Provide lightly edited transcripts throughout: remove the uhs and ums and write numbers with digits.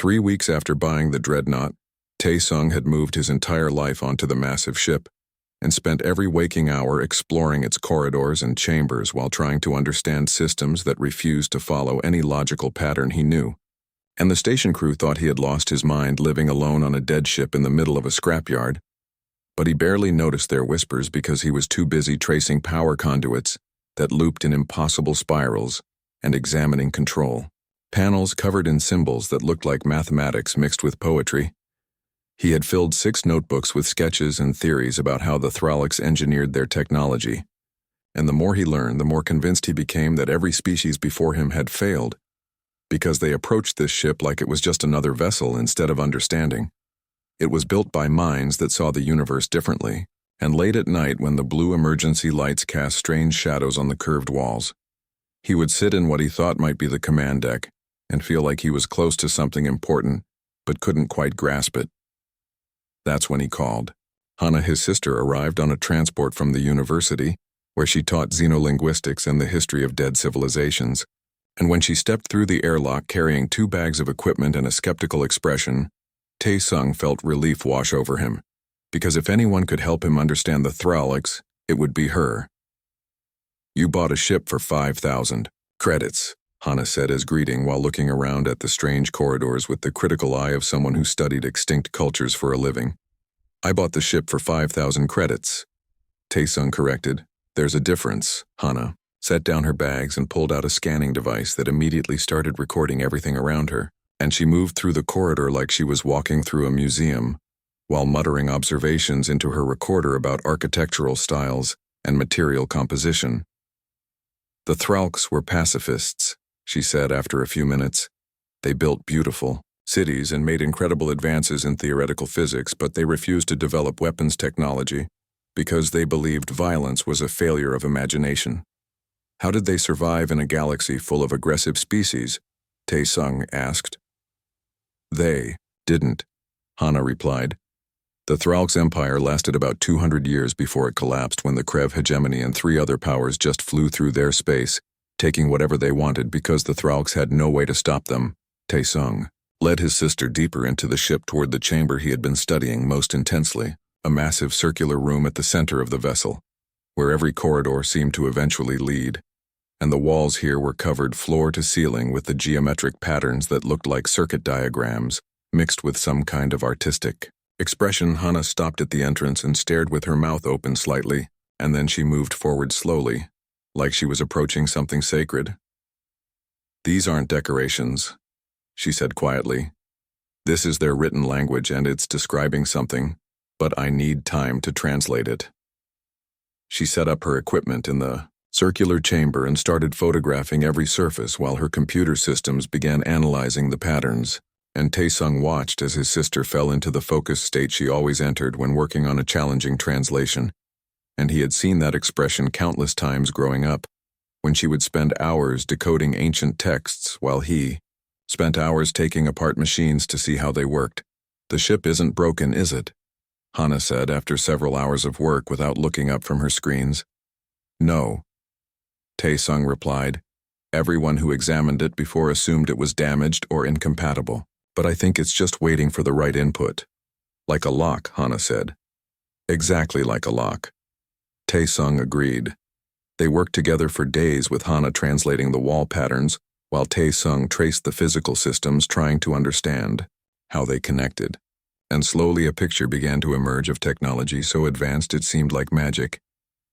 3 weeks after buying the dreadnought, Tae-sung had moved his entire life onto the massive ship and spent every waking hour exploring its corridors and chambers while trying to understand systems that refused to follow any logical pattern he knew. And the station crew thought he had lost his mind living alone on a dead ship in the middle of a scrapyard, but he barely noticed their whispers because he was too busy tracing power conduits that looped in impossible spirals and examining control panels covered in symbols that looked like mathematics mixed with poetry. He had filled 6 notebooks with sketches and theories about how the Thralics engineered their technology, and the more he learned, the more convinced he became that every species before him had failed, because they approached this ship like it was just another vessel instead of understanding. It was built by minds that saw the universe differently, and late at night when the blue emergency lights cast strange shadows on the curved walls, he would sit in what he thought might be the command deck and feel like he was close to something important, but couldn't quite grasp it. That's when he called. Hana, his sister, arrived on a transport from the university, where she taught xenolinguistics and the history of dead civilizations, and when she stepped through the airlock carrying 2 bags of equipment and a skeptical expression, Tae-sung felt relief wash over him, because if anyone could help him understand the Thralics, it would be her. "You bought a ship for 5,000 credits, Hana said as greeting while looking around at the strange corridors with the critical eye of someone who studied extinct cultures for a living. "I bought the ship for 5,000 credits, Tae-sung corrected. "There's a difference." Hana set down her bags and pulled out a scanning device that immediately started recording everything around her, and she moved through the corridor like she was walking through a museum, while muttering observations into her recorder about architectural styles and material composition. "The Thralks were pacifists," she said after a few minutes. "They built beautiful cities and made incredible advances in theoretical physics, but they refused to develop weapons technology because they believed violence was a failure of imagination." "How did they survive in a galaxy full of aggressive species?" Tae-sung asked. "They didn't," Hana replied. "The Thralks' empire lasted about 200 years before it collapsed when the Krev hegemony and 3 other powers just flew through their space, taking whatever they wanted because the Thralks had no way to stop them." Tae-sung led his sister deeper into the ship toward the chamber he had been studying most intensely, a massive circular room at the center of the vessel, where every corridor seemed to eventually lead, and the walls here were covered floor to ceiling with the geometric patterns that looked like circuit diagrams, mixed with some kind of artistic expression. Hana stopped at the entrance and stared with her mouth open slightly, and then she moved forward slowly, like she was approaching something sacred. "These aren't decorations," she said quietly. "This is their written language and it's describing something, but I need time to translate it." She set up her equipment in the circular chamber and started photographing every surface while her computer systems began analyzing the patterns, and Tae-sung watched as his sister fell into the focused state she always entered when working on a challenging translation, and he had seen that expression countless times growing up, when she would spend hours decoding ancient texts while he spent hours taking apart machines to see how they worked. "The ship isn't broken, is it?" Hana said after several hours of work without looking up from her screens. "No," Tae-sung replied. "Everyone who examined it before assumed it was damaged or incompatible, but I think it's just waiting for the right input." "Like a lock," Hana said. "Exactly like a lock." Tae-sung agreed. They worked together for days with Hana translating the wall patterns while Tae-sung traced the physical systems trying to understand how they connected. And slowly a picture began to emerge of technology so advanced it seemed like magic,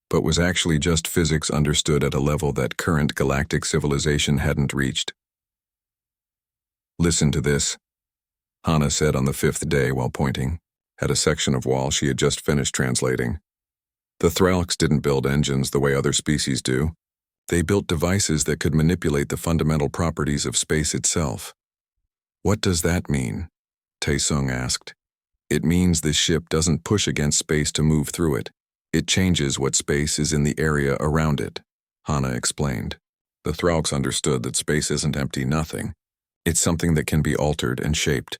but was actually just physics understood at a level that current galactic civilization hadn't reached. "Listen to this," Hana said on the 5th day while pointing at a section of wall she had just finished translating. "The Thralks didn't build engines the way other species do. They built devices that could manipulate the fundamental properties of space itself." "What does that mean?" Tae-sung asked. "It means this ship doesn't push against space to move through it. It changes what space is in the area around it," Hana explained. "The Thralks understood that space isn't empty nothing. It's something that can be altered and shaped."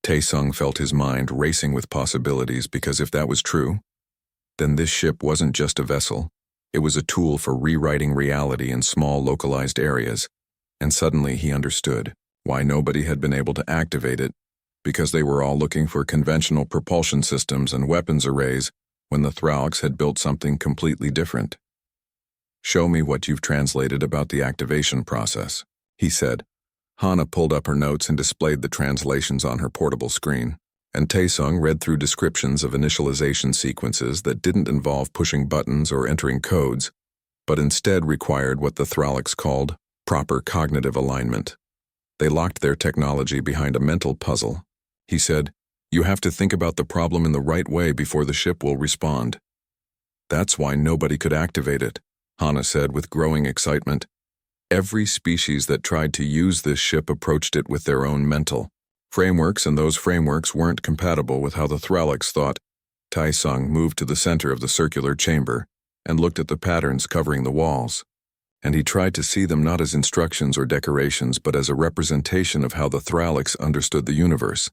Tae-sung felt his mind racing with possibilities because if that was true, then this ship wasn't just a vessel. It was a tool for rewriting reality in small localized areas, and suddenly he understood. Why nobody had been able to activate it, because they were all looking for conventional propulsion systems and weapons arrays when the Thralks had built something completely different. "Show me what you've translated about the activation process," he said. Hana pulled up her notes and displayed the translations on her portable screen, and Taesung read through descriptions of initialization sequences that didn't involve pushing buttons or entering codes, but instead required what the Thralks called proper cognitive alignment. They locked their technology behind a mental puzzle. He said, "You have to think about the problem in the right way before the ship will respond." "That's why nobody could activate it," Hana said with growing excitement. "Every species that tried to use this ship approached it with their own mental frameworks, and those frameworks weren't compatible with how the Thralks thought." Taesung moved to the center of the circular chamber and looked at the patterns covering the walls, and he tried to see them not as instructions or decorations but as a representation of how the Thralks understood the universe.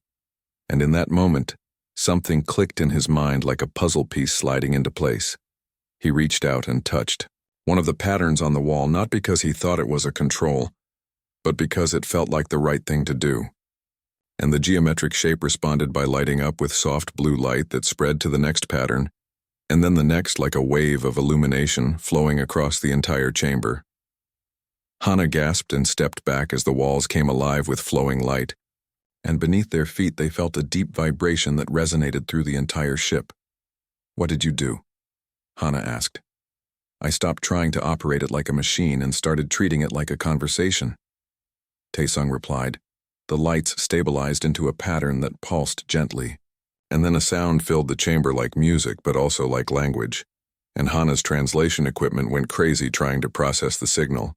And in that moment, something clicked in his mind like a puzzle piece sliding into place. He reached out and touched one of the patterns on the wall, not because he thought it was a control, but because it felt like the right thing to do. And the geometric shape responded by lighting up with soft blue light that spread to the next pattern, and then the next like a wave of illumination flowing across the entire chamber. Hana gasped and stepped back as the walls came alive with flowing light, and beneath their feet they felt a deep vibration that resonated through the entire ship. "What did you do?" Hana asked. "I stopped trying to operate it like a machine and started treating it like a conversation," Taesung replied. The lights stabilized into a pattern that pulsed gently, and then a sound filled the chamber like music but also like language, and Hana's translation equipment went crazy trying to process the signal.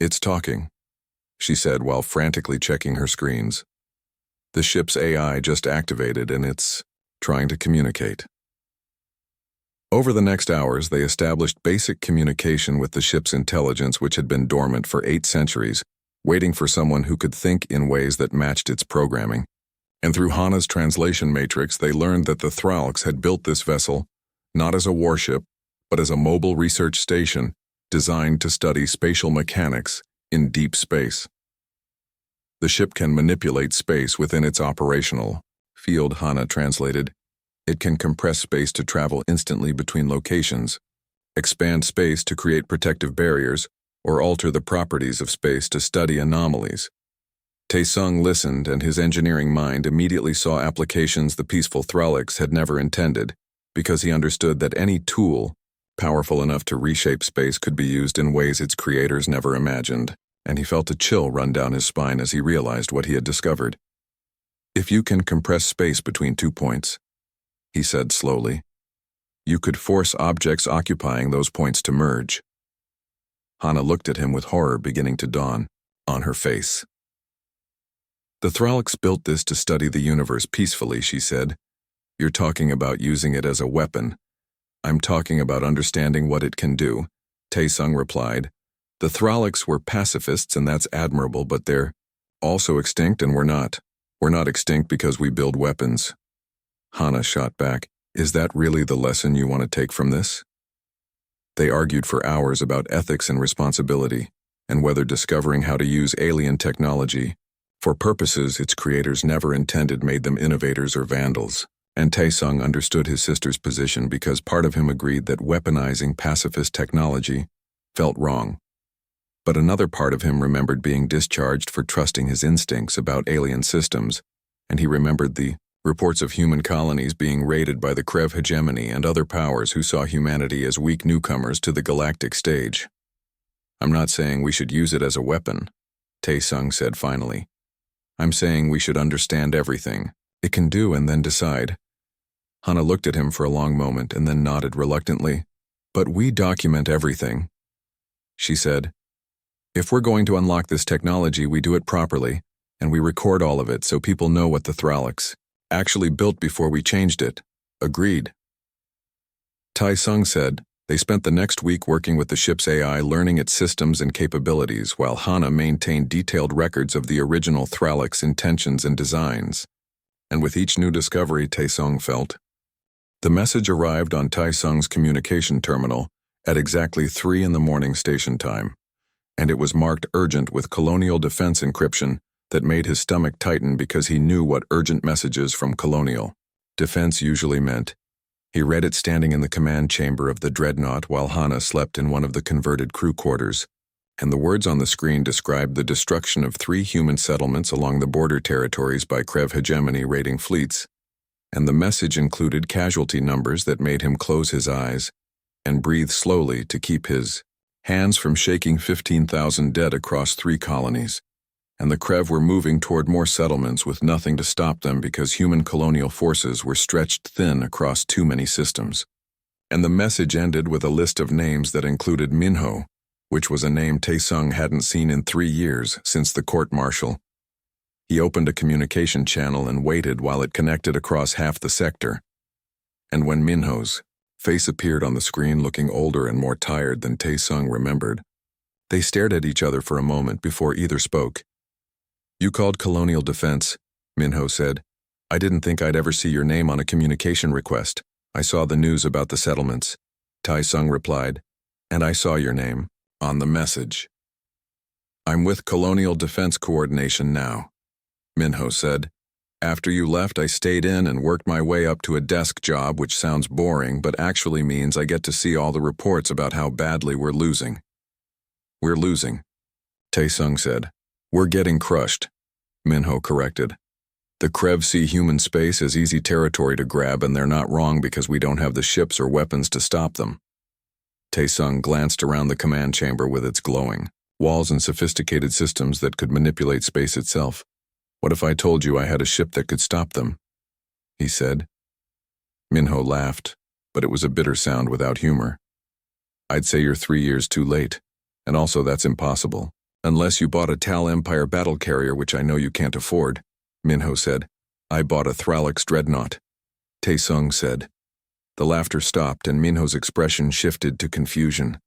"It's talking," she said while frantically checking her screens. "The ship's AI just activated and it's trying to communicate." Over the next hours, they established basic communication with the ship's intelligence, which had been dormant for 8 centuries, waiting for someone who could think in ways that matched its programming. And through Hana's translation matrix, they learned that the Thralks had built this vessel not as a warship, but as a mobile research station designed to study spatial mechanics in deep space. "The ship can manipulate space within its operational field," Hana translated. "It can compress space to travel instantly between locations, expand space to create protective barriers, or alter the properties of space to study anomalies." Taesung listened, and his engineering mind immediately saw applications the peaceful Thralks had never intended, because he understood that any tool powerful enough to reshape space could be used in ways its creators never imagined, and he felt a chill run down his spine as he realized what he had discovered. "If you can compress space between 2 points," he said slowly, "you could force objects occupying those points to merge." Hana looked at him with horror beginning to dawn on her face. "The Thralks built this to study the universe peacefully," she said. "You're talking about using it as a weapon." "I'm talking about understanding what it can do," Taesung replied. "The Thralks were pacifists, and that's admirable, but they're also extinct, and we're not. We're not extinct because we build weapons." Hana shot back, "Is that really the lesson you want to take from this?" They argued for hours about ethics and responsibility, and whether discovering how to use alien technology for purposes its creators never intended made them innovators or vandals. And Taesung understood his sister's position because part of him agreed that weaponizing pacifist technology felt wrong. But another part of him remembered being discharged for trusting his instincts about alien systems, and he remembered the reports of human colonies being raided by the Krev hegemony and other powers who saw humanity as weak newcomers to the galactic stage. "I'm not saying we should use it as a weapon," Taesung said finally. "I'm saying we should understand everything it can do and then decide." Hana looked at him for a long moment and then nodded reluctantly. "But we document everything," she said. "If we're going to unlock this technology, we do it properly, and we record all of it so people know what the Thralks actually built before we changed it." "Agreed." Taesung said. They spent the next week working with the ship's AI, learning its systems and capabilities, while Hana maintained detailed records of the original Thralks' intentions and designs. And with each new discovery, Taesung felt, the message arrived on Taesung's communication terminal at exactly 3 in the morning station time. and it was marked urgent with Colonial Defense encryption that made his stomach tighten because he knew what urgent messages from Colonial Defense usually meant. He read it standing in the command chamber of the dreadnought while Hana slept in one of the converted crew quarters, and the words on the screen described the destruction of 3 human settlements along the border territories by Krev hegemony raiding fleets, and the message included casualty numbers that made him close his eyes and breathe slowly to keep his hands from shaking. 15,000 dead across 3 colonies, and the Krev were moving toward more settlements with nothing to stop them because human colonial forces were stretched thin across too many systems. And the message ended with a list of names that included Minho, which was a name Tae-sung hadn't seen in 3 years since the court-martial. He opened a communication channel and waited while it connected across half the sector. And when Minho's face appeared on the screen looking older and more tired than Tae-sung remembered, they stared at each other for a moment before either spoke. "You called Colonial Defense," Minho said. "I didn't think I'd ever see your name on a communication request. I saw the news about the settlements." Tae-sung replied, "And I saw your name on the message." "I'm with Colonial Defense Coordination now," Minho said. "After you left, I stayed in and worked my way up to a desk job, which sounds boring but actually means I get to see all the reports about how badly we're losing." "We're losing," Tae-sung said. "We're getting crushed," Minho corrected. "The Krev see human space as easy territory to grab, and they're not wrong because we don't have the ships or weapons to stop them." Tae-sung glanced around the command chamber with its glowing walls and sophisticated systems that could manipulate space itself. "What if I told you I had a ship that could stop them?" he said. Minho laughed, but it was a bitter sound without humor. "I'd say you're 3 years too late, and also that's impossible. Unless you bought a Tal Empire battle carrier, which I know you can't afford," Minho said. "I bought a Thralix dreadnought," Tae-sung said. The laughter stopped and Minho's expression shifted to confusion.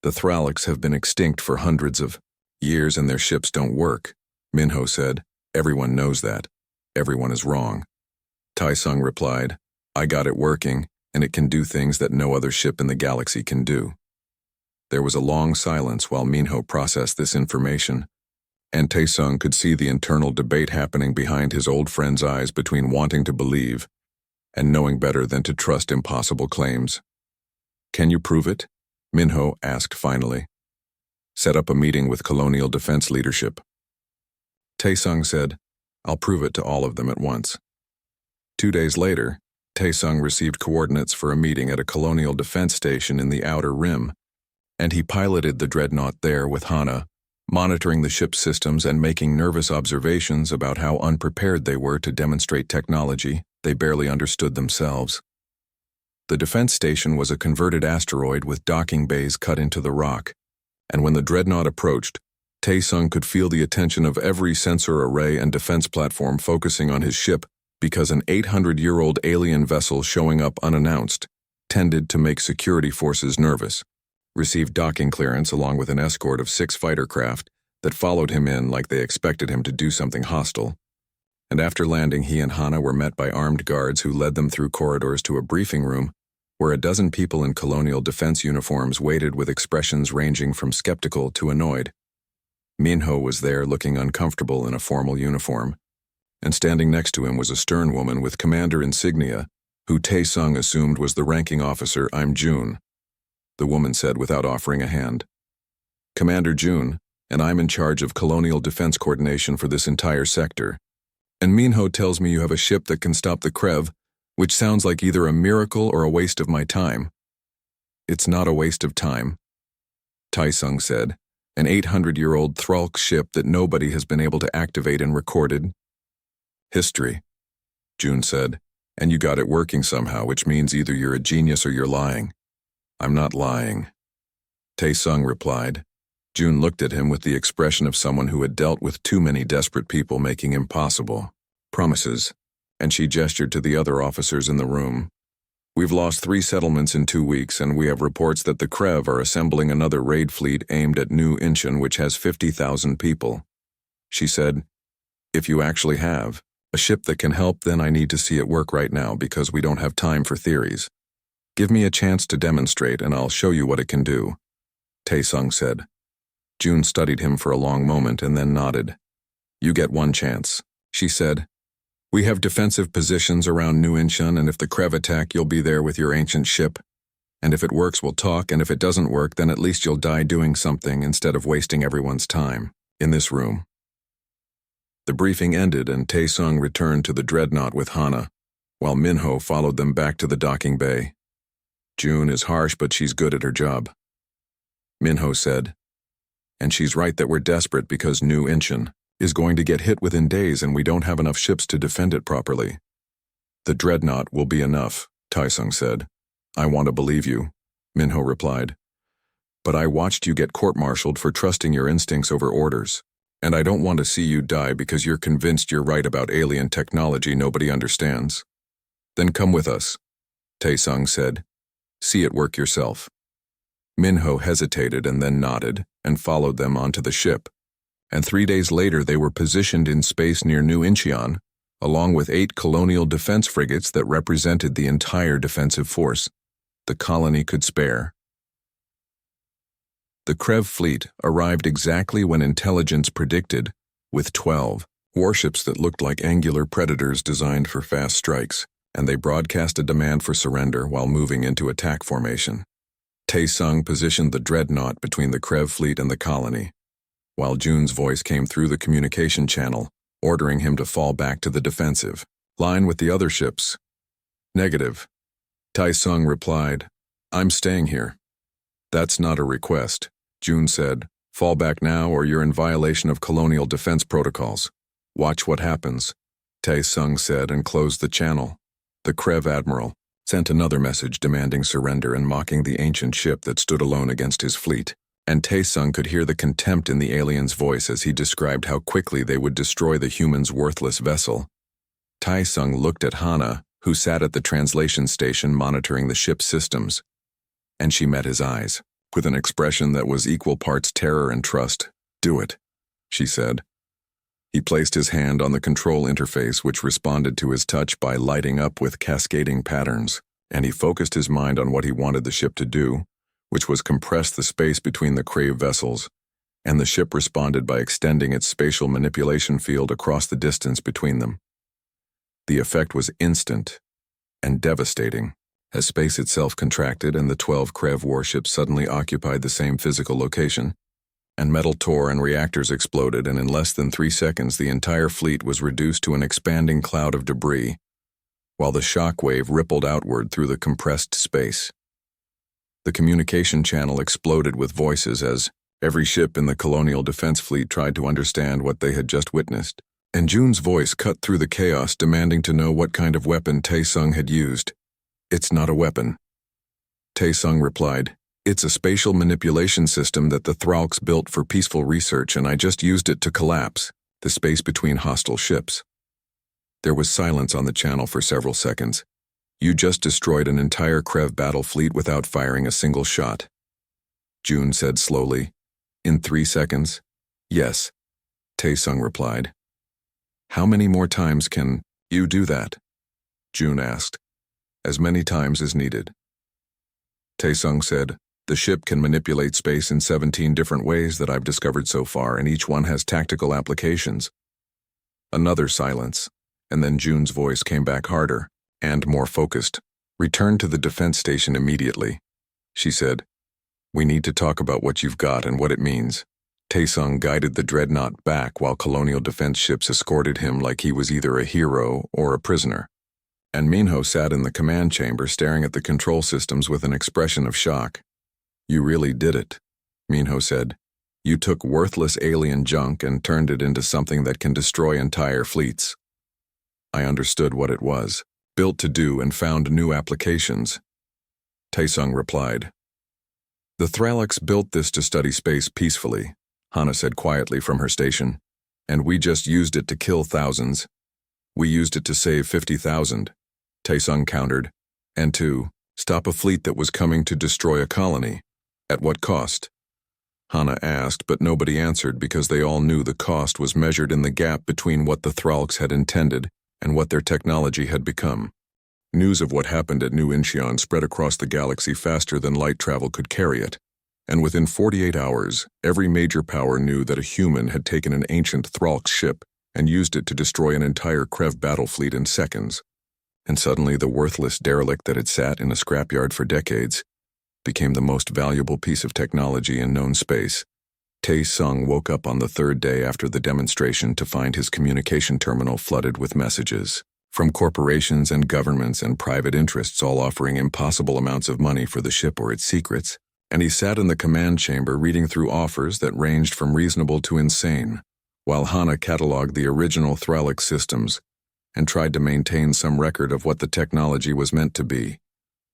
"The Thralix have been extinct for hundreds of years and their ships don't work," Minho said. "Everyone knows that. Everyone is wrong." Tae-sung replied, "I got it working, and it can do things that no other ship in the galaxy can do." There was a long silence while Minho processed this information, and Tae-sung could see the internal debate happening behind his old friend's eyes between wanting to believe and knowing better than to trust impossible claims. "Can you prove it?" Minho asked finally. "Set up a meeting with Colonial Defense leadership." Tae-sung said, "I'll prove it to all of them at once." 2 days later, Tae-sung received coordinates for a meeting at a Colonial Defense station in the Outer Rim, and he piloted the dreadnought there with Hana, monitoring the ship's systems and making nervous observations about how unprepared they were to demonstrate technology they barely understood themselves. The defense station was a converted asteroid with docking bays cut into the rock, and when the dreadnought approached, Tae-sung could feel the attention of every sensor array and defense platform focusing on his ship because an 800-year-old alien vessel showing up unannounced tended to make security forces nervous. Received docking clearance along with an escort of 6 fighter craft that followed him in like they expected him to do something hostile. And after landing, he and Hana were met by armed guards who led them through corridors to a briefing room where a dozen people in Colonial Defense uniforms waited with expressions ranging from skeptical to annoyed. Minho was there looking uncomfortable in a formal uniform, and standing next to him was a stern woman with commander insignia, who Tae-sung assumed was the ranking officer. "I'm June," the woman said without offering a hand. "Commander June, and I'm in charge of Colonial Defense Coordination for this entire sector. And Minho tells me you have a ship that can stop the Krev, which sounds like either a miracle or a waste of my time." "It's not a waste of time," Tae-sung said. "An 800-year-old Thralk ship that nobody has been able to activate in recorded history," June said. "And you got it working somehow, which means either you're a genius or you're lying." "I'm not lying," Tae-sung replied. June looked at him with the expression of someone who had dealt with too many desperate people making impossible promises, and she gestured to the other officers in the room. "We've lost 3 settlements in 2 weeks, and we have reports that the Krev are assembling another raid fleet aimed at New Incheon, which has 50,000 people." She said, "If you actually have a ship that can help, then I need to see it work right now because we don't have time for theories. Give me a chance to demonstrate and I'll show you what it can do," Tae-sung said. June studied him for a long moment and then nodded. "You get one chance," she said. "We have defensive positions around New Incheon, and if the Krev attack, you'll be there with your ancient ship. And if it works, we'll talk, and if it doesn't work, then at least you'll die doing something instead of wasting everyone's time. In this room." The briefing ended and Tae-sung returned to the dreadnought with Hana, while Minho followed them back to the docking bay. "June is harsh, but she's good at her job," Minho said. "And she's right that we're desperate because New Incheon is going to get hit within days and we don't have enough ships to defend it properly." "The dreadnought will be enough," Tae-sung said. "I want to believe you," Minho replied. "But I watched you get court-martialed for trusting your instincts over orders. And I don't want to see you die because you're convinced you're right about alien technology nobody understands." "Then come with us," Tae-sung said. "See it work yourself." Minho hesitated and then nodded and followed them onto the ship. And 3 days later they were positioned in space near New Incheon, along with 8 colonial defense frigates that represented the entire defensive force the colony could spare. The Krev fleet arrived exactly when intelligence predicted, with 12 warships that looked like angular predators designed for fast strikes, and they broadcast a demand for surrender while moving into attack formation. Tae-sung positioned the dreadnought between the Krev fleet and the colony, while June's voice came through the communication channel, ordering him to fall back to the defensive line with the other ships. "Negative," Tae-sung replied. "I'm staying here." "That's not a request," June said. "Fall back now or you're in violation of colonial defense protocols. Watch what happens," Tae-sung said and closed the channel. The Krev admiral sent another message demanding surrender and mocking the ancient ship that stood alone against his fleet, and Tae-sung could hear the contempt in the alien's voice as he described how quickly they would destroy the human's worthless vessel. Tae-sung looked at Hana, who sat at the translation station monitoring the ship's systems, and she met his eyes, with an expression that was equal parts terror and trust. "Do it," she said. He placed his hand on the control interface, which responded to his touch by lighting up with cascading patterns, and he focused his mind on what he wanted the ship to do, which was compress the space between the Crave vessels, and the ship responded by extending its spatial manipulation field across the distance between them. The effect was instant and devastating, as space itself contracted and the 12 Krev warships suddenly occupied the same physical location, and metal tore and reactors exploded, and in less than 3 seconds the entire fleet was reduced to an expanding cloud of debris, while the shock wave rippled outward through the compressed space. The communication channel exploded with voices as every ship in the colonial defense fleet tried to understand what they had just witnessed, and June's voice cut through the chaos demanding to know what kind of weapon Tae-sung had used. "It's not a weapon," Tae-sung replied. "It's a spatial manipulation system that the Thralks built for peaceful research, and I just used it to collapse the space between hostile ships." There was silence on the channel for several seconds. "You just destroyed an entire Krev battle fleet without firing a single shot," June said slowly. "In 3 seconds?" "Yes," Tae-sung replied. "How many more times can you do that?" June asked. "As many times as needed," Tae-sung said. "The ship can manipulate space in 17 different ways that I've discovered so far, and each one has tactical applications." Another silence, and then June's voice came back harder and more focused. "Return to the defense station immediately," she said. "We need to talk about what you've got and what it means." Tae-sung guided the dreadnought back while colonial defense ships escorted him like he was either a hero or a prisoner. And Minho sat in the command chamber staring at the control systems with an expression of shock. "You really did it," Minho said. "You took worthless alien junk and turned it into something that can destroy entire fleets." "I understood what it was, built to do, and found new applications," Tae-sung replied. "The Thralks built this to study space peacefully," Hana said quietly from her station. "And we just used it to kill thousands. We used it to save 50,000, Tae-sung countered, "and to stop a fleet that was coming to destroy a colony. At what cost?" Hana asked, but nobody answered because they all knew the cost was measured in the gap between what the Thralks had intended and what their technology had become. News of what happened at New Incheon spread across the galaxy faster than light travel could carry it, and within 48 hours, every major power knew that a human had taken an ancient Thralk ship and used it to destroy an entire Krev battle fleet in seconds. And suddenly the worthless derelict that had sat in a scrapyard for decades became the most valuable piece of technology in known space. Tae-sung woke up on the third day after the demonstration to find his communication terminal flooded with messages from corporations and governments and private interests, all offering impossible amounts of money for the ship or its secrets, and he sat in the command chamber reading through offers that ranged from reasonable to insane, while Hana cataloged the original Thralic systems and tried to maintain some record of what the technology was meant to be.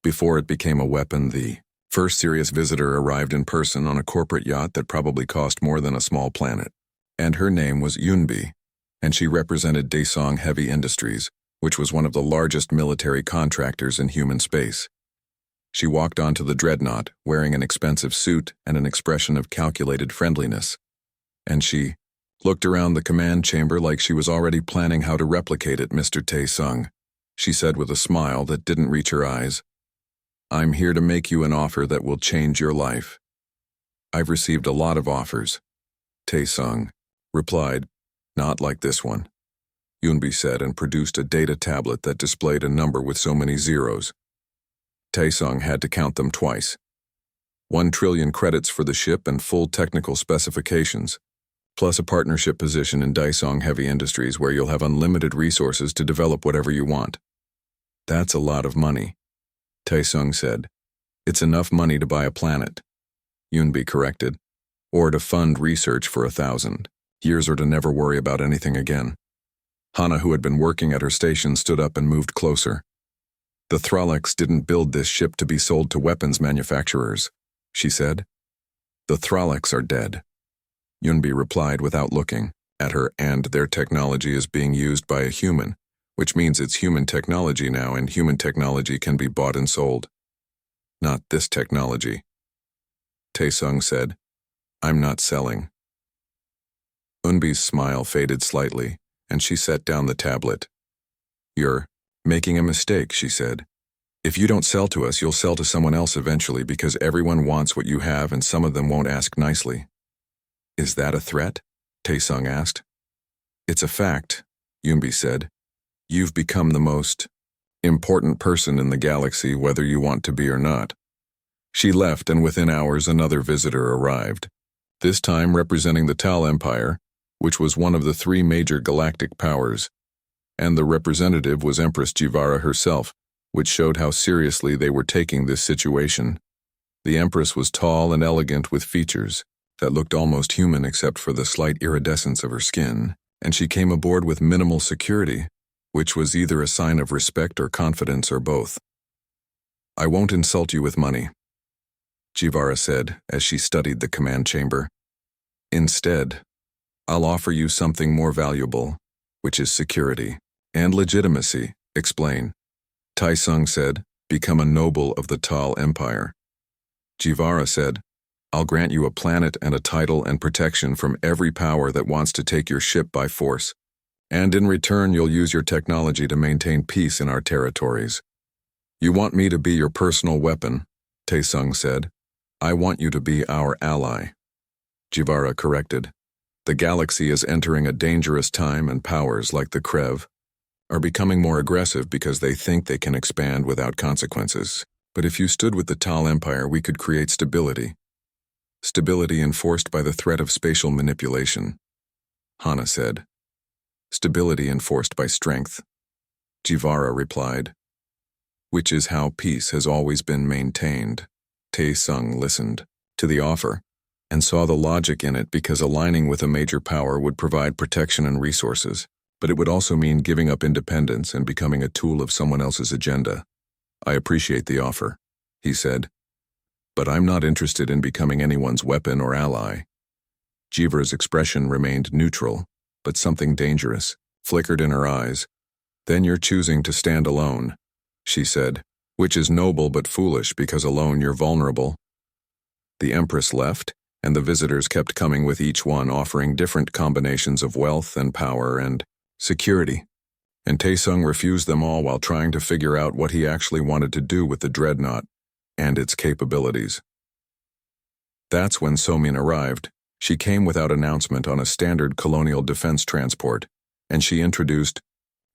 Before it became a weapon, the first serious visitor arrived in person on a corporate yacht that probably cost more than a small planet, and her name was Yunbi, and she represented Daesong Heavy Industries, which was one of the largest military contractors in human space. She walked onto the dreadnought, wearing an expensive suit and an expression of calculated friendliness, and she looked around the command chamber like she was already planning how to replicate it. "Mr. Tae-sung," she said with a smile that didn't reach her eyes, "I'm here to make you an offer that will change your life." "I've received a lot of offers," Tae-sung replied. "Not like this one," Yunbi said and produced a data tablet that displayed a number with so many zeros. Tae-sung had to count them twice. 1 trillion credits for the ship and full technical specifications, plus a partnership position in Daesong Heavy Industries where you'll have unlimited resources to develop whatever you want. "That's a lot of money," Tae-sung said. "It's enough money to buy a planet," Yunbi corrected, "or to fund research for 1,000 years or to never worry about anything again." Hana, who had been working at her station, stood up and moved closer. "The Thralics didn't build this ship to be sold to weapons manufacturers," she said. "The Thralics are dead," Yunbi replied without looking at her, "and their technology is being used by a human, which means it's human technology now, and human technology can be bought and sold." "Not this technology," Tae-sung said. "I'm not selling." Yunbi's smile faded slightly, and she set down the tablet. "You're making a mistake," she said. "If you don't sell to us, you'll sell to someone else eventually because everyone wants what you have and some of them won't ask nicely." "Is that a threat?" Tae-sung asked. "It's a fact," Yunbi said. "You've become the most important person in the galaxy, whether you want to be or not." She left, and within hours another visitor arrived, this time representing the Tal Empire, which was one of the 3 major galactic powers, and the representative was Empress Jivara herself, which showed how seriously they were taking this situation. The Empress was tall and elegant with features that looked almost human except for the slight iridescence of her skin, and she came aboard with minimal security, which was either a sign of respect or confidence or both. "I won't insult you with money," Jivara said as she studied the command chamber. "Instead, I'll offer you something more valuable, which is security and legitimacy." "Explain," Tae-sung said. "Become a noble of the Tal Empire." Jivara said, "I'll grant you a planet and a title and protection from every power that wants to take your ship by force, and in return you'll use your technology to maintain peace in our territories." "You want me to be your personal weapon," Tae-sung said. "I want you to be our ally," Jivara corrected. "The galaxy is entering a dangerous time, and powers like the Krev are becoming more aggressive because they think they can expand without consequences. But if you stood with the Tal Empire, we could create stability. Stability enforced by the threat of spatial manipulation," Hana said. "Stability enforced by strength," Jivara replied. "Which is how peace has always been maintained." Tae-sung listened to the offer and saw the logic in it because aligning with a major power would provide protection and resources, but it would also mean giving up independence and becoming a tool of someone else's agenda. "I appreciate the offer," he said, "but I'm not interested in becoming anyone's weapon or ally." Jivara's expression remained neutral, but something dangerous flickered in her eyes. "Then you're choosing to stand alone," she said, "which is noble but foolish because alone you're vulnerable." The Empress left, and the visitors kept coming with each one offering different combinations of wealth and power and security, and Tae-sung refused them all while trying to figure out what he actually wanted to do with the dreadnought and its capabilities. That's when Somin arrived. She came without announcement on a standard colonial defense transport, and she introduced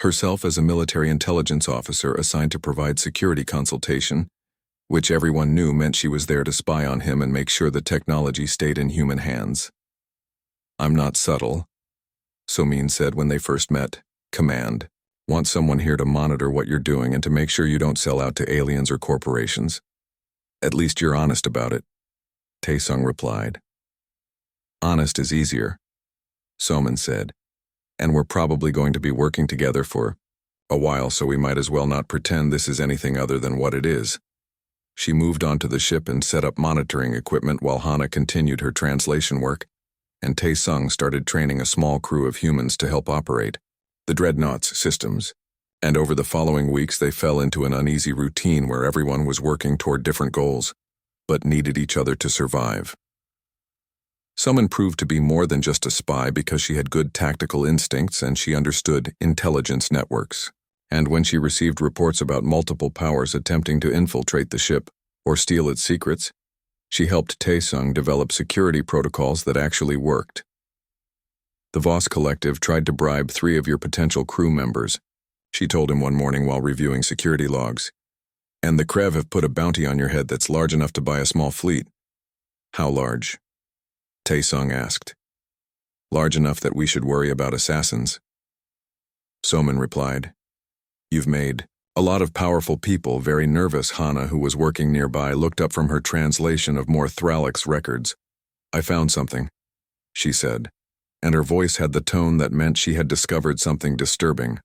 herself as a military intelligence officer assigned to provide security consultation, which everyone knew meant she was there to spy on him and make sure the technology stayed in human hands. "I'm not subtle," Somin said when they first met. "Command. Want someone here to monitor what you're doing and to make sure you don't sell out to aliens or corporations. At least you're honest about it," Taesung replied. "Honest is easier," Somin said, "and we're probably going to be working together for a while, so we might as well not pretend this is anything other than what it is." She moved onto the ship and set up monitoring equipment while Hana continued her translation work, and Taesung started training a small crew of humans to help operate the Dreadnought's systems. And over the following weeks they fell into an uneasy routine where everyone was working toward different goals, but needed each other to survive. Someone proved to be more than just a spy because she had good tactical instincts and she understood intelligence networks. And when she received reports about multiple powers attempting to infiltrate the ship or steal its secrets, she helped Taesung develop security protocols that actually worked. "The Voss Collective tried to bribe 3 of your potential crew members," she told him one morning while reviewing security logs. "And the Krev have put a bounty on your head that's large enough to buy a small fleet." "How large?" Taesung asked. "Large enough that we should worry about assassins," Somin replied. "You've made a lot of powerful people very nervous." Hana, who was working nearby, looked up from her translation of more Thralics records. "I found something," she said, and her voice had the tone that meant she had discovered something disturbing.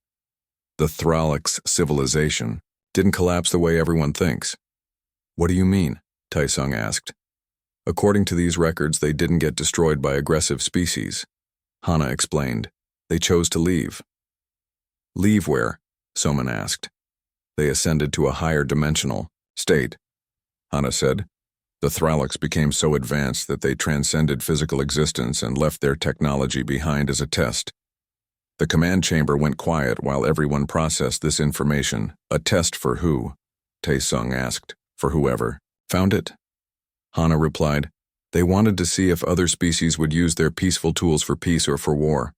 "The Thralics civilization didn't collapse the way everyone thinks." "What do you mean?" Taesung asked. "According to these records, they didn't get destroyed by aggressive species," Hana explained. "They chose to leave." "Leave where?" Somin asked. "They ascended to a higher dimensional state," Hana said. "The Thralics became so advanced that they transcended physical existence and left their technology behind as a test. The command chamber went quiet while everyone processed this information." "A test for who?" Taesung asked. "For whoever found it," Hana replied. "They wanted to see if other species would use their peaceful tools for peace or for war."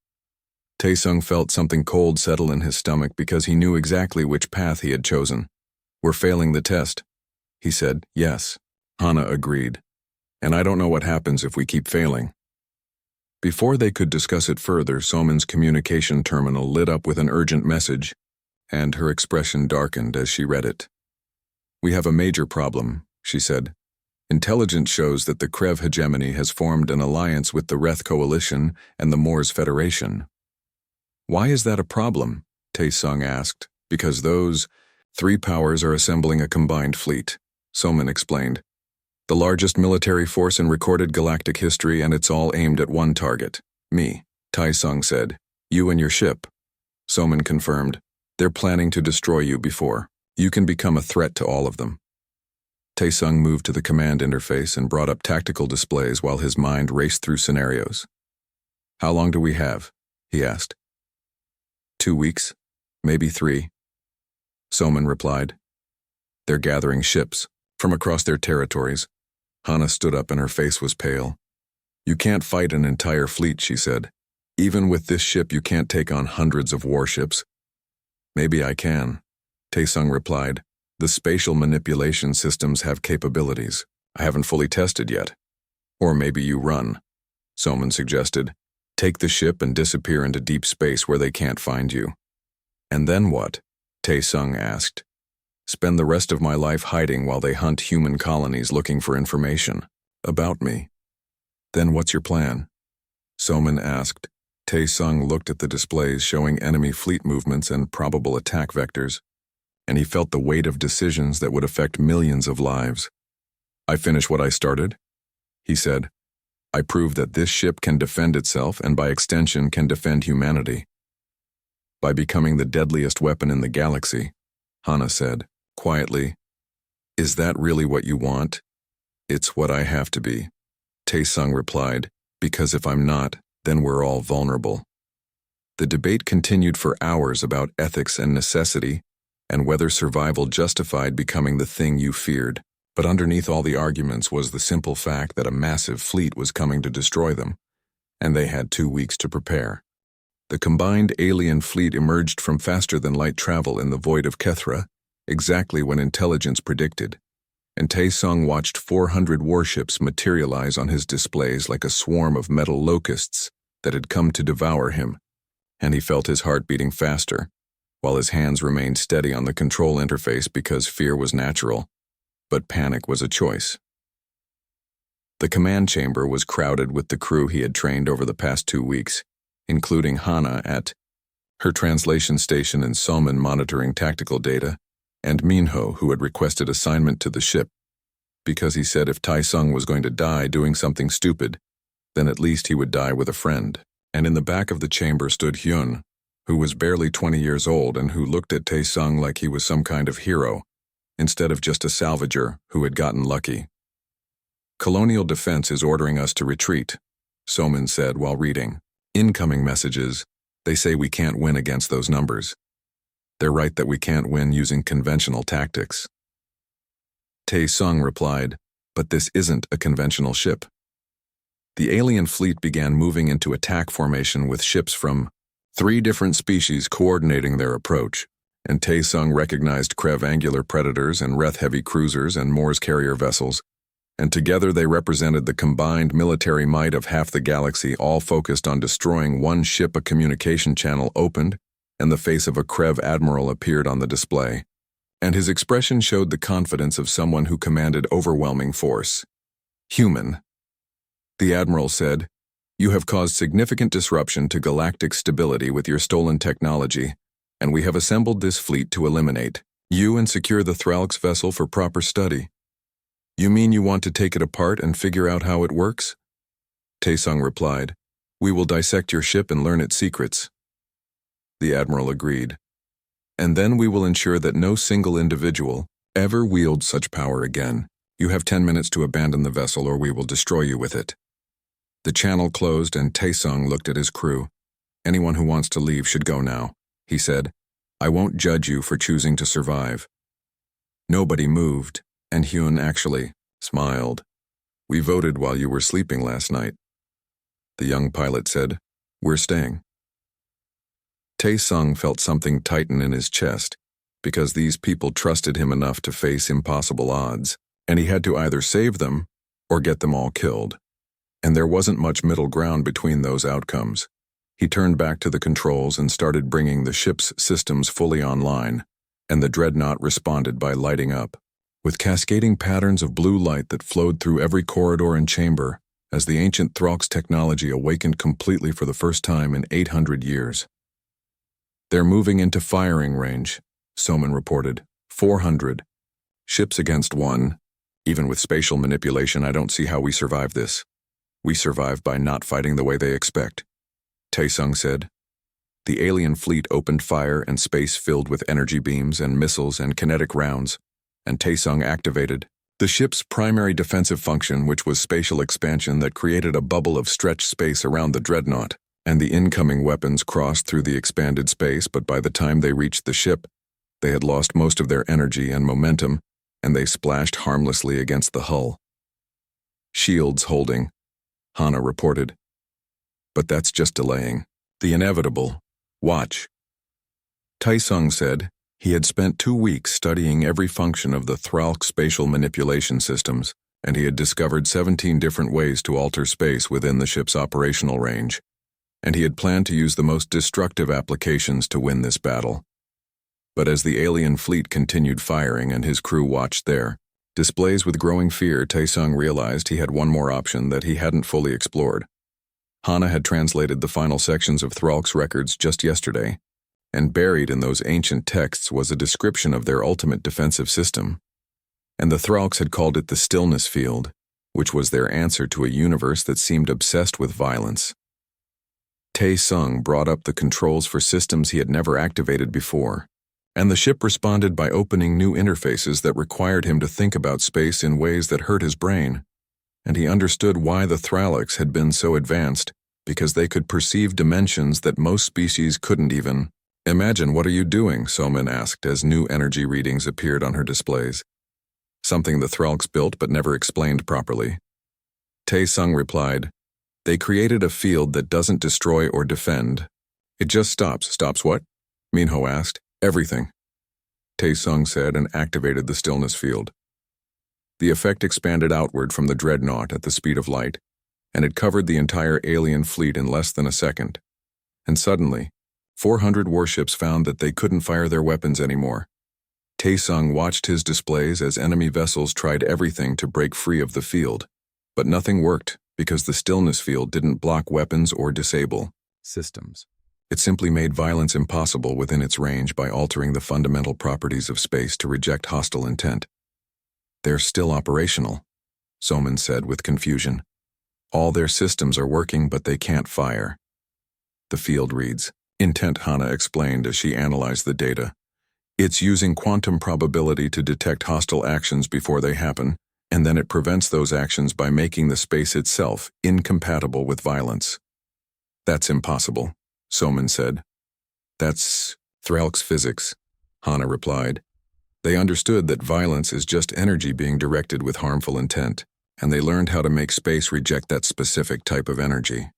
Taesung felt something cold settle in his stomach because he knew exactly which path he had chosen. "We're failing the test," he said. "Yes," Hana agreed. "And I don't know what happens if we keep failing." Before they could discuss it further, Somin's communication terminal lit up with an urgent message, and her expression darkened as she read it. "We have a major problem," she said. "Intelligence shows that the Krev hegemony has formed an alliance with the Reth Coalition and the Moors Federation." "Why is that a problem?" Taesung asked. "Because those 3 powers are assembling a combined fleet," Somin explained. "The largest military force in recorded galactic history, and it's all aimed at one target. Me," Taesung said. "You and your ship," Somin confirmed. "They're planning to destroy you before you can become a threat to all of them." Taesung moved to the command interface and brought up tactical displays while his mind raced through scenarios. "How long do we have?" he asked. 2 weeks, maybe 3, Somin replied. "They're gathering ships from across their territories." Hana stood up and her face was pale. "You can't fight an entire fleet," she said. "Even with this ship you can't take on hundreds of warships." "Maybe I can," Taesung replied. "The spatial manipulation systems have capabilities I haven't fully tested yet." "Or maybe you run," Somin suggested. "Take the ship and disappear into deep space where they can't find you." "And then what?" Taesung asked. "Spend the rest of my life hiding while they hunt human colonies looking for information about me." "Then what's your plan?" Somin asked. Taesung looked at the displays showing enemy fleet movements and probable attack vectors, and he felt the weight of decisions that would affect millions of lives. "I finish what I started," he said. "I prove that this ship can defend itself and by extension can defend humanity. By becoming the deadliest weapon in the galaxy," Hana said, quietly. "Is that really what you want?" "It's what I have to be," Taesung replied, "because if I'm not, then we're all vulnerable." The debate continued for hours about ethics and necessity, and whether survival justified becoming the thing you feared. But underneath all the arguments was the simple fact that a massive fleet was coming to destroy them, and they had 2 weeks to prepare. The combined alien fleet emerged from faster-than-light travel in the void of Kethra, exactly when intelligence predicted, and Tae-sung watched 400 warships materialize on his displays like a swarm of metal locusts that had come to devour him, and he felt his heart beating faster, while his hands remained steady on the control interface because fear was natural, but panic was a choice. The command chamber was crowded with the crew he had trained over the past 2 weeks, including Hana at her translation station and Salman monitoring tactical data, and Minho, who had requested assignment to the ship, because he said if Tae-sung was going to die doing something stupid, then at least he would die with a friend. And in the back of the chamber stood Hyun, who was barely 20 years old and who looked at Tae-sung like he was some kind of hero, instead of just a salvager who had gotten lucky. Colonial Defense is ordering us to retreat, Soman said while reading. Incoming messages. They say we can't win against those numbers. They're right that we can't win using conventional tactics. Tae-sung replied, but this isn't a conventional ship. The alien fleet began moving into attack formation with ships from 3 different species coordinating their approach, and Tae-sung recognized Krev-angular predators and Reth-heavy cruisers and Morse carrier vessels, and together they represented the combined military might of half the galaxy, all focused on destroying one ship. A communication channel opened, and the face of a Krev admiral appeared on the display, and his expression showed the confidence of someone who commanded overwhelming force. Human. The admiral said, "You have caused significant disruption to galactic stability with your stolen technology, and we have assembled this fleet to eliminate you and secure the Thralk's vessel for proper study." "You mean you want to take it apart and figure out how it works?" Tae-sung replied, "We will dissect your ship and learn its secrets." The admiral agreed. "And then we will ensure that no single individual ever wields such power again. You have 10 minutes to abandon the vessel or we will destroy you with it." The channel closed and Tae-sung looked at his crew. "Anyone who wants to leave should go now," he said. "I won't judge you for choosing to survive." Nobody moved, and Hyun actually smiled. "We voted while you were sleeping last night." The young pilot said, "We're staying." Tae-sung felt something tighten in his chest, because these people trusted him enough to face impossible odds, and he had to either save them or get them all killed. And there wasn't much middle ground between those outcomes. He turned back to the controls and started bringing the ship's systems fully online, and the dreadnought responded by lighting up, with cascading patterns of blue light that flowed through every corridor and chamber as the ancient Thralk's technology awakened completely for the first time in 800 years. "They're moving into firing range," Soman reported. 400. Ships against 1. Even with spatial manipulation, I don't see how we survive this. We survive by not fighting the way they expect," Tae-sung said. The alien fleet opened fire and space filled with energy beams and missiles and kinetic rounds, and Tae-sung activated the ship's primary defensive function, which was spatial expansion that created a bubble of stretched space around the dreadnought, and the incoming weapons crossed through the expanded space, but by the time they reached the ship, they had lost most of their energy and momentum, and they splashed harmlessly against the hull. "Shields holding," Hana reported. "But that's just delaying the inevitable. Watch." Tae-sung said he had spent 2 weeks studying every function of the Thralk spatial manipulation systems, and he had discovered 17 different ways to alter space within the ship's operational range, and he had planned to use the most destructive applications to win this battle. But as the alien fleet continued firing and his crew watched their displays with growing fear, Tae-sung realized he had one more option that he hadn't fully explored. Hana had translated the final sections of Thralk's records just yesterday, and buried in those ancient texts was a description of their ultimate defensive system. And the Thralks had called it the Stillness Field, which was their answer to a universe that seemed obsessed with violence. Tae-sung brought up the controls for systems he had never activated before, and the ship responded by opening new interfaces that required him to think about space in ways that hurt his brain. And he understood why the Thralks had been so advanced, because they could perceive dimensions that most species couldn't even imagine. "What are you doing?" Soman asked as new energy readings appeared on her displays. something the Thralks built but never explained properly. Tae-sung replied, "They created a field that doesn't destroy or defend. It just stops." "Stops what?" Minho asked. "Everything," Tae-sung said, and activated the stillness field. The effect expanded outward from the dreadnought at the speed of light, and it covered the entire alien fleet in less than a second. And suddenly, 400 warships found that they couldn't fire their weapons anymore. Tae-sung watched his displays as enemy vessels tried everything to break free of the field, but nothing worked because the stillness field didn't block weapons or disable systems. It simply made violence impossible within its range by altering the fundamental properties of space to reject hostile intent. "They're still operational," Soman said with confusion. "All their systems are working, but they can't fire." "The field reads intent," Hana explained as she analyzed the data. "It's using quantum probability to detect hostile actions before they happen, and then it prevents those actions by making the space itself incompatible with violence." "That's impossible," Soman said. "That's Thralks physics," Hana replied. "They understood that violence is just energy being directed with harmful intent, and they learned how to make space reject that specific type of energy."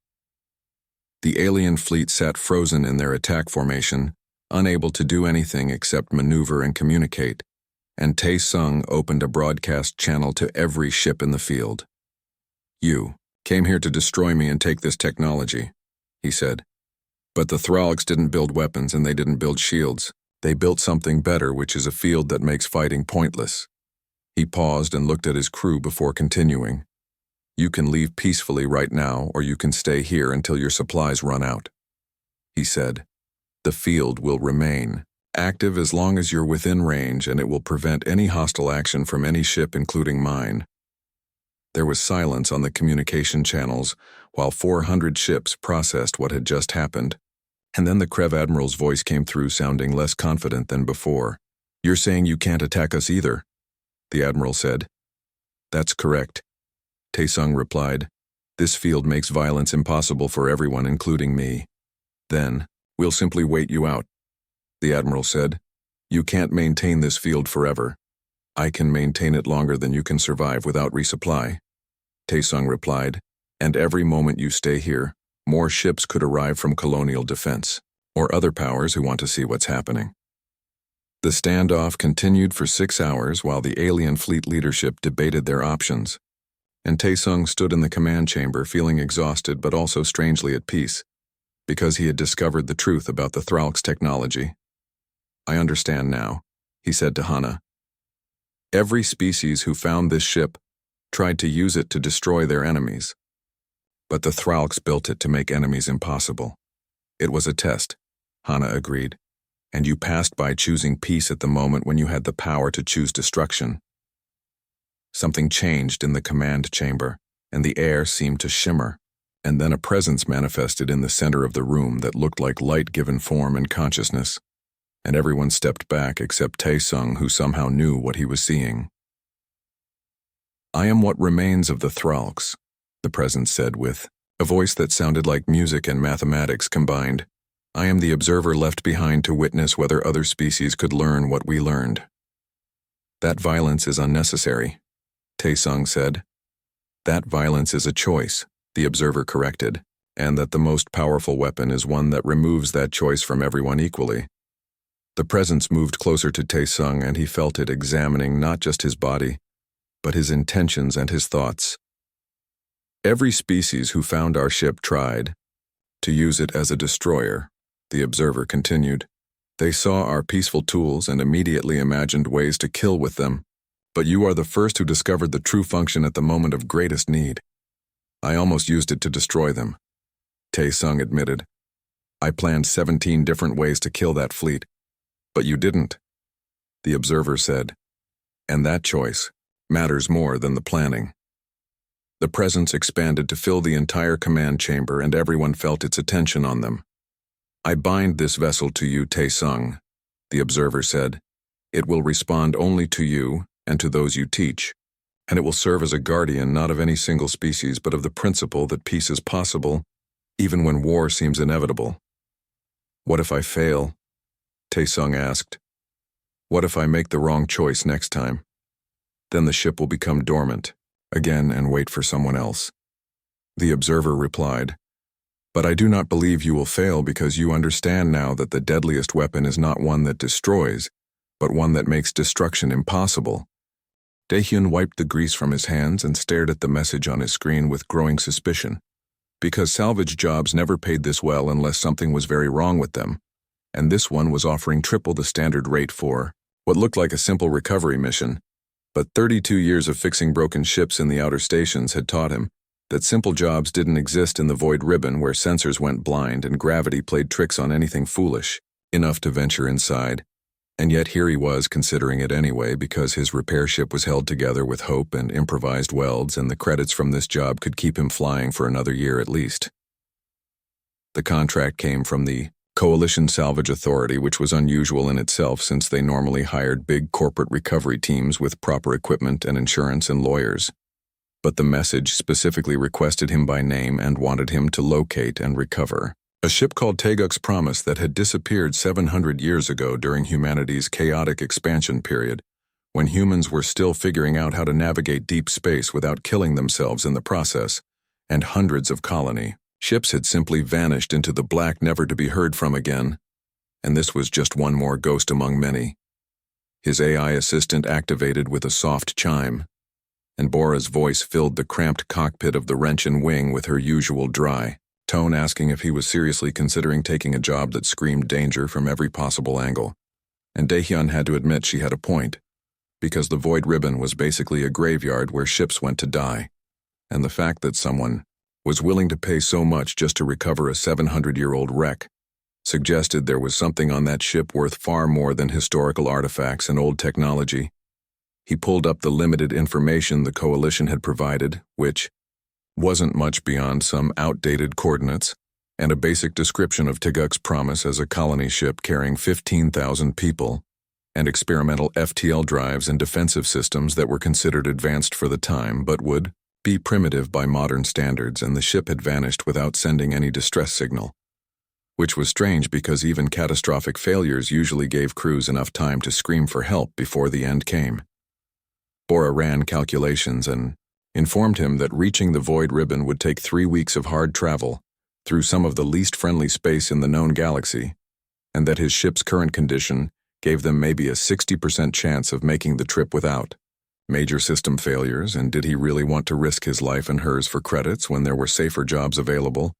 The alien fleet sat frozen in their attack formation, unable to do anything except maneuver and communicate, and Tae-sung opened a broadcast channel to every ship in the field. "You came here to destroy me and take this technology," he said. "But the Thralks didn't build weapons and they didn't build shields. They built something better, which is a field that makes fighting pointless." He paused and looked at his crew before continuing. "You can leave peacefully right now, or you can stay here until your supplies run out," he said. "The field will remain active as long as you're within range, and it will prevent any hostile action from any ship, including mine." There was silence on the communication channels while 400 ships processed what had just happened, and then the Krev Admiral's voice came through, sounding less confident than before. "You're saying you can't attack us either?" the Admiral said. "That's correct," Tae-sung replied. "This field makes violence impossible for everyone, including me. Then, we'll simply wait you out," the Admiral said. "You can't maintain this field forever. I can maintain it longer than you can survive without resupply," Tae-sung replied. "And every moment you stay here, more ships could arrive from colonial defense, or other powers who want to see what's happening." The standoff continued for 6 hours while the alien fleet leadership debated their options, and Tae-sung stood in the command chamber feeling exhausted but also strangely at peace, because he had discovered the truth about the Thralks technology. "I understand now," he said to Hana. "Every species who found this ship tried to use it to destroy their enemies. But the Thralks built it to make enemies impossible. It was a test," Hana agreed, "and you passed by choosing peace at the moment when you had the power to choose destruction." Something changed in the command chamber, and the air seemed to shimmer, and then a presence manifested in the center of the room that looked like light given form and consciousness, and everyone stepped back except Tae-sung, who somehow knew what he was seeing. "I am what remains of the Thralks," the presence said with a voice that sounded like music and mathematics combined. "I am the observer left behind to witness whether other species could learn what we learned." "That violence is unnecessary," Tae-sung said. "That violence is a choice," the observer corrected, "and that the most powerful weapon is one that removes that choice from everyone equally." The presence moved closer to Tae-sung, and he felt it examining not just his body, but his intentions and his thoughts. "Every species who found our ship tried to use it as a destroyer," the observer continued. "They saw our peaceful tools and immediately imagined ways to kill with them. But you are the first who discovered the true function at the moment of greatest need. I almost used it to destroy them," Tae-sung admitted. "I planned 17 different ways to kill that fleet. But you didn't," the observer said. "And that choice matters more than the planning." The presence expanded to fill the entire command chamber, and everyone felt its attention on them. "I bind this vessel to you, Tae-sung," the observer said. "It will respond only to you and to those you teach, and it will serve as a guardian not of any single species but of the principle that peace is possible, even when war seems inevitable." "What if I fail?" Tae-sung asked. "What if I make the wrong choice next time?" then the ship will become dormant again and wait for someone else. The observer replied, "But I do not believe you will fail because you understand now that the deadliest weapon is not one that destroys, but one that makes destruction impossible." Daehyun wiped the grease from his hands and stared at the message on his screen with growing suspicion. Because salvage jobs never paid this well unless something was very wrong with them, and this one was offering triple the standard rate for what looked like a simple recovery mission. But 32 years of fixing broken ships in the outer stations had taught him that simple jobs didn't exist in the void ribbon where sensors went blind and gravity played tricks on anything foolish enough to venture inside. And yet here he was considering it anyway because his repair ship was held together with hope and improvised welds, and the credits from this job could keep him flying for another year at least. The contract came from the Coalition Salvage Authority, which was unusual in itself since they normally hired big corporate recovery teams with proper equipment and insurance and lawyers. But the message specifically requested him by name and wanted him to locate and recover a ship called HFY Promise that had disappeared 700 years ago during humanity's chaotic expansion period, when humans were still figuring out how to navigate deep space without killing themselves in the process, and hundreds of colony ships had simply vanished into the black, never to be heard from again, and this was just one more ghost among many. His AI assistant activated with a soft chime, and Bora's voice filled the cramped cockpit of the Wrenchen wing with her usual dry tone, asking if he was seriously considering taking a job that screamed danger from every possible angle. And Daehyun had to admit she had a point, because the void ribbon was basically a graveyard where ships went to die, and the fact that someone was willing to pay so much just to recover a 700-year-old wreck suggested there was something on that ship worth far more than historical artifacts and old technology. He pulled up the limited information the Coalition had provided, which wasn't much beyond some outdated coordinates and a basic description of HFY Promise as a colony ship carrying 15,000 people, and experimental FTL drives and defensive systems that were considered advanced for the time but would be primitive by modern standards, and the ship had vanished without sending any distress signal, which was strange because even catastrophic failures usually gave crews enough time to scream for help before the end came. Bora ran calculations and informed him that reaching the void ribbon would take 3 weeks of hard travel through some of the least friendly space in the known galaxy, and that his ship's current condition gave them maybe a 60% chance of making the trip without major system failures. And did he really want to risk his life and hers for credits when there were safer jobs available,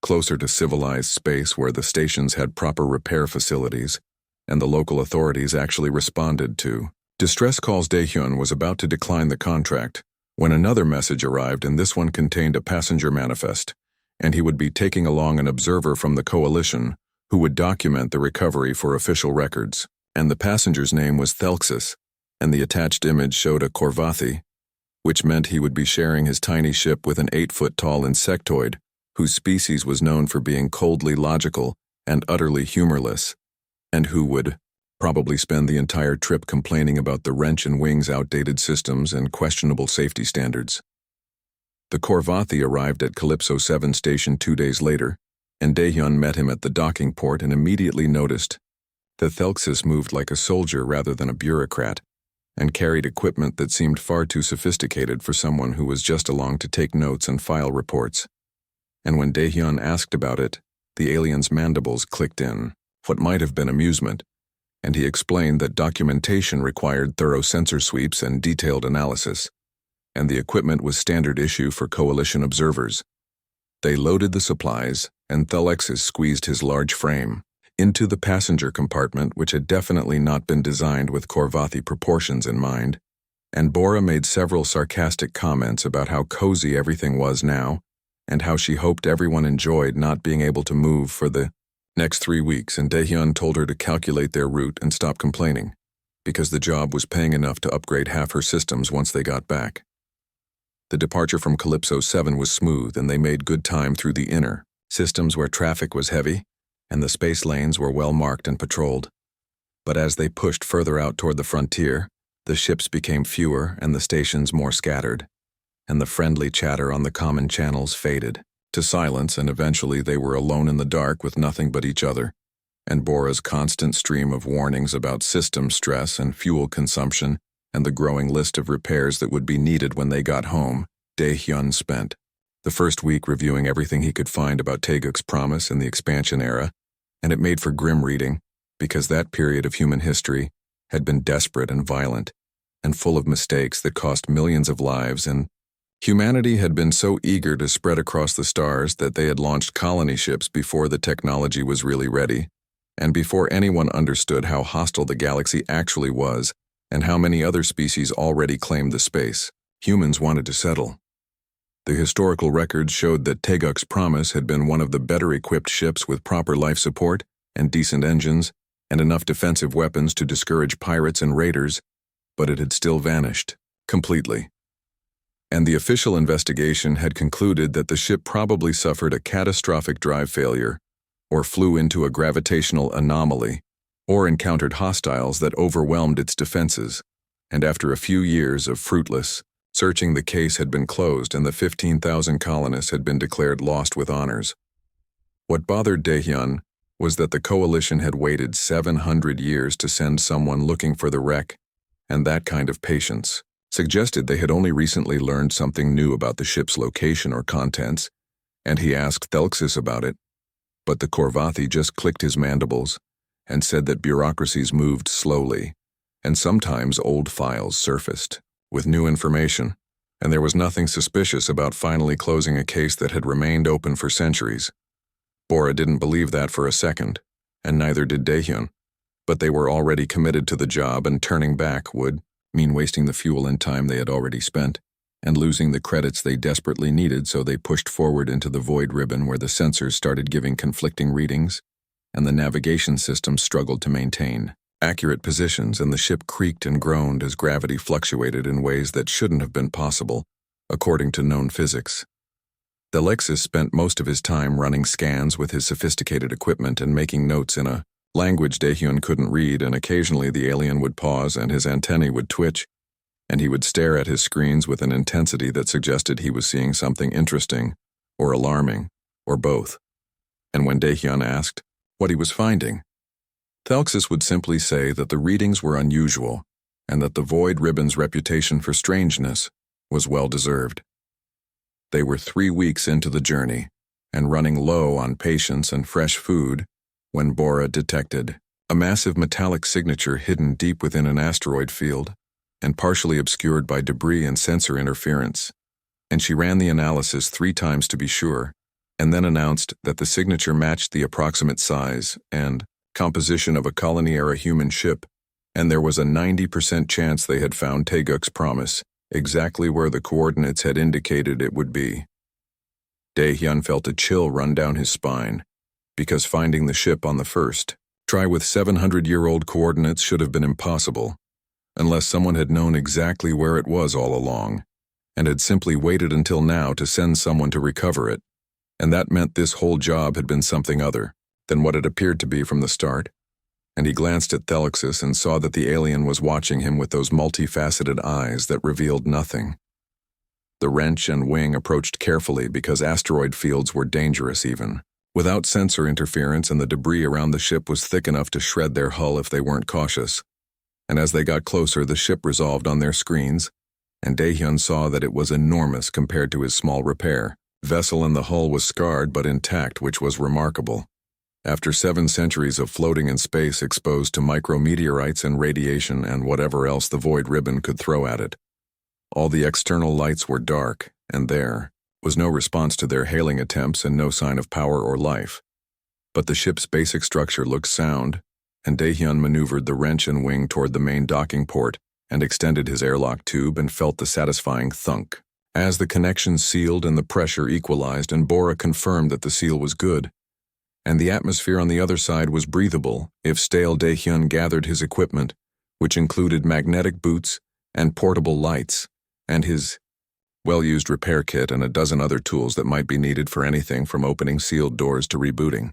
closer to civilized space where the stations had proper repair facilities and the local authorities actually responded to distress calls? Daehyun was about to decline the contract when another message arrived, and this one contained a passenger manifest, and he would be taking along an observer from the Coalition who would document the recovery for official records. And the passenger's name was Thelxus, and the attached image showed a Corvathi, which meant he would be sharing his tiny ship with an 8-foot-tall insectoid whose species was known for being coldly logical and utterly humorless, and who would probably spend the entire trip complaining about the Wrenchen wing's outdated systems and questionable safety standards. The Corvathi arrived at Calypso 7 station 2 days later, and Daehyun met him at the docking port and immediately noticed that Thelxus moved like a soldier rather than a bureaucrat, and carried equipment that seemed far too sophisticated for someone who was just along to take notes and file reports. And when Daehyun asked about it, the alien's mandibles clicked in, what might have been amusement, and he explained that documentation required thorough sensor sweeps and detailed analysis, and the equipment was standard issue for Coalition observers. They loaded the supplies, and Thelxus squeezed his large frame into the passenger compartment, which had definitely not been designed with Corvathi proportions in mind, and Bora made several sarcastic comments about how cozy everything was now, and how she hoped everyone enjoyed not being able to move for the next 3 weeks, and Daehyun told her to calculate their route and stop complaining, because the job was paying enough to upgrade half her systems once they got back. The departure from Calypso 7 was smooth, and they made good time through the inner systems where traffic was heavy, and the space lanes were well marked and patrolled. But as they pushed further out toward the frontier, the ships became fewer and the stations more scattered, and the friendly chatter on the common channels faded to silence, and eventually they were alone in the dark with nothing but each other, and Bora's constant stream of warnings about system stress and fuel consumption and the growing list of repairs that would be needed when they got home, Dae-hyun spent the first week reviewing everything he could find about Taeguk's promise in the expansion era, and it made for grim reading, because that period of human history had been desperate and violent, and full of mistakes that cost millions of lives, and humanity had been so eager to spread across the stars that they had launched colony ships before the technology was really ready, and before anyone understood how hostile the galaxy actually was and how many other species already claimed the space. Humans wanted to settle. The historical records showed that Taeguk's Promise had been one of the better-equipped ships with proper life support and decent engines and enough defensive weapons to discourage pirates and raiders, but it had still vanished, completely. And the official investigation had concluded that the ship probably suffered a catastrophic drive failure, or flew into a gravitational anomaly, or encountered hostiles that overwhelmed its defenses, and after a few years of fruitless searching, the case had been closed and the 15,000 colonists had been declared lost with honors. What bothered Dae-hyun was that the coalition had waited 700 years to send someone looking for the wreck, and that kind of patience suggested they had only recently learned something new about the ship's location or contents, and he asked Thelxis about it, but the Korvathi just clicked his mandibles and said that bureaucracies moved slowly, and sometimes old files surfaced with new information, and there was nothing suspicious about finally closing a case that had remained open for centuries. Bora didn't believe that for a second, and neither did Dae-hyun, but they were already committed to the job, and turning back would mean wasting the fuel and time they had already spent, and losing the credits they desperately needed, so they pushed forward into the void ribbon where the sensors started giving conflicting readings, and the navigation system struggled to maintain accurate positions, and the ship creaked and groaned as gravity fluctuated in ways that shouldn't have been possible, according to known physics. Thelxis spent most of his time running scans with his sophisticated equipment and making notes in a language Dae-hyun couldn't read, and occasionally the alien would pause and his antennae would twitch, and he would stare at his screens with an intensity that suggested he was seeing something interesting, or alarming, or both. And when Dae-hyun asked what he was finding, Thelxis would simply say that the readings were unusual, and that the void ribbon's reputation for strangeness was well-deserved. They were 3 weeks into the journey, and running low on patience and fresh food, when Bora detected a massive metallic signature hidden deep within an asteroid field, and partially obscured by debris and sensor interference, and she ran the analysis 3 times to be sure, and then announced that the signature matched the approximate size and composition of a colony-era human ship, and there was a 90% chance they had found Taeguk's Promise, exactly where the coordinates had indicated it would be. Dae-hyun felt a chill run down his spine, because finding the ship on the first try with 700-year-old coordinates should have been impossible, unless someone had known exactly where it was all along, and had simply waited until now to send someone to recover it, and that meant this whole job had been something other than what it appeared to be from the start, and he glanced at Thelxis and saw that the alien was watching him with those multifaceted eyes that revealed nothing. The wrench and wing approached carefully because asteroid fields were dangerous even, without sensor interference, and the debris around the ship was thick enough to shred their hull if they weren't cautious. And as they got closer, the ship resolved on their screens, and Dae-hyun saw that it was enormous compared to his small repair vessel, and the hull was scarred but intact, which was remarkable. After 7 centuries of floating in space exposed to micrometeorites and radiation and whatever else the void ribbon could throw at it, all the external lights were dark, and there was no response to their hailing attempts and no sign of power or life. But the ship's basic structure looked sound, and Dae-hyun maneuvered the wrench and wing toward the main docking port and extended his airlock tube and felt the satisfying thunk. As the connection sealed and the pressure equalized, and Bora confirmed that the seal was good, and the atmosphere on the other side was breathable if stale, Dae-hyun gathered his equipment, which included magnetic boots and portable lights, and his well-used repair kit and a dozen other tools that might be needed for anything from opening sealed doors to rebooting.